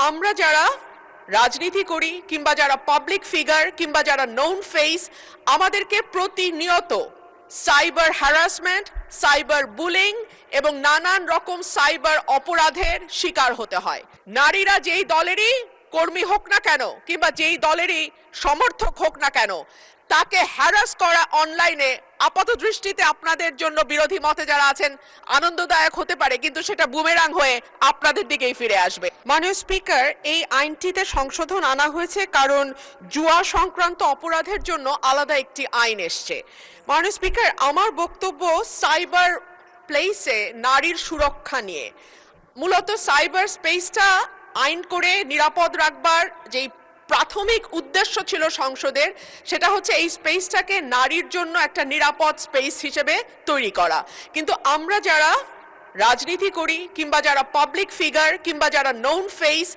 আমরা যারা রাজনীতি করি কিংবা যারা পাবলিক ফিগার কিংবা যারা নোন ফেস আমাদেরকে প্রতিনিয়ত সাইবার হ্যারাসমেন্ট, সাইবার বুলিং এবং নানান রকম সাইবার অপরাধের শিকার হতে হয়। নারীরা যেই দলেরই কর্মী হোক না কেন কিংবা যেই দলেরই সমর্থক হোক না কেন, তাকে হ্যারাস করা অনলাইনে আপাত দৃষ্টিতে আপনাদের জন্য বিরোধী মতে যারা আছেন আনন্দদায়ক হতে পারে, কিন্তু সেটা বুমেরাং হয়ে আপনাদের দিকেই ফিরে আসবে। মাননীয় স্পিকার, এই আইনটিতে সংশোধন আনা হয়েছে কারণ জুয়া সংক্রান্ত অপরাধের জন্য আলাদা একটি আইন এসছে। মাননীয় স্পিকার, আমার বক্তব্য সাইবার প্লেসে নারীর সুরক্ষা নিয়ে। মূলত সাইবার স্পেসটা আইন করে নিরাপদ রাখবার যেই প্রাথমিক উদ্দেশ্য ছিল সংসদের, সেটা হচ্ছে এই স্পেসটাকে নারীর জন্য একটা নিরাপদ স্পেস হিসেবে তৈরি করা। কিন্তু আমরা যারা রাজনীতি করি কিংবা যারা পাবলিক ফিগার কিংবা যারা নোন ফেস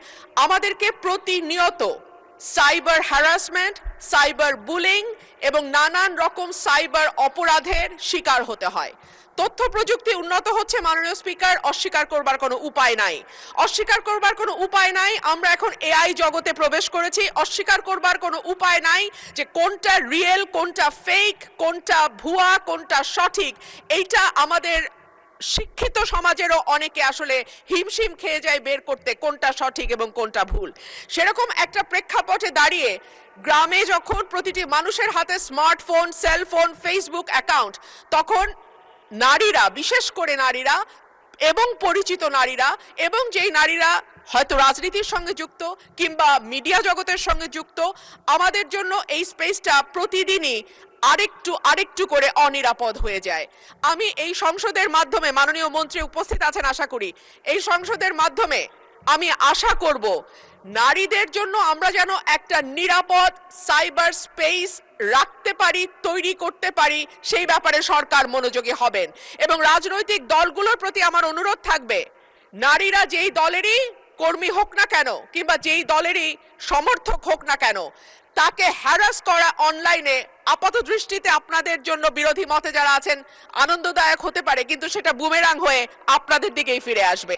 আমাদেরকে প্রতিনিয়ত সাইবার হ্যারাসমেন্ট, সাইবার বুলিং এবং নানান রকম সাইবার অপরাধের শিকার হতে হয়। তথ্য প্রযুক্তি উন্নত হচ্ছে মাননীয় স্পিকার, অস্বীকার করবার কোনো উপায় নাই। অস্বীকার করবার কোনো উপায় নাই। আমরা এখন এআই জগতে প্রবেশ করেছি। অস্বীকার করবার কোনো উপায় নাই যে কোনটা রিয়েল, কোনটা ফেক, কোনটা ভুয়া, কোনটা সঠিক। এইটা আমাদের শিক্ষিত সমাজেরও অনেকে আসলে হিমশিম খেয়ে যায় বের করতে কোনটা সঠিক এবং কোনটা ভুল। সেরকম একটা প্রেক্ষাপটে দাঁড়িয়ে গ্রামে যখন প্রতিটি মানুষের হাতে স্মার্টফোন, সেলফোন, ফেসবুক অ্যাকাউন্ট, তখন নারীরা, বিশেষ করে নারীরা এবং পরিচিত নারীরা এবং যেই নারীরা হয়তো রাজনীতির সঙ্গে যুক্ত কিংবা মিডিয়া জগতের সঙ্গে যুক্ত, আমাদের জন্য এই স্পেসটা প্রতিদিনই আরেকটু করে অনিরাপদ হয়ে যায়। আমি এই সংসদের মাধ্যমে, মাননীয় মন্ত্রী উপস্থিত আছেন আশা করি, এই সংসদের মাধ্যমে আমি আশা করব নারীদের জন্য আমরা যেন একটা নিরাপদ সাইবার স্পেস রাখতে পারি, তৈরি করতে পারি, সেই ব্যাপারে সরকার মনোযোগী হবেন। এবং রাজনৈতিক দলগুলোর প্রতি আমার অনুরোধ থাকবে, নারীরা যেই দলেরই কর্মী হোক না কেন কিংবা যেই দলেরই সমর্থক হোক না কেন, তাকে হ্যারাস করা অনলাইনে আপাত দৃষ্টিতে আপনাদের জন্য বিরোধী মতে যারা আছেন আনন্দদায়ক হতে পারে, কিন্তু সেটা বুমেরাং হয়ে আপনাদের দিকেই ফিরে আসবে।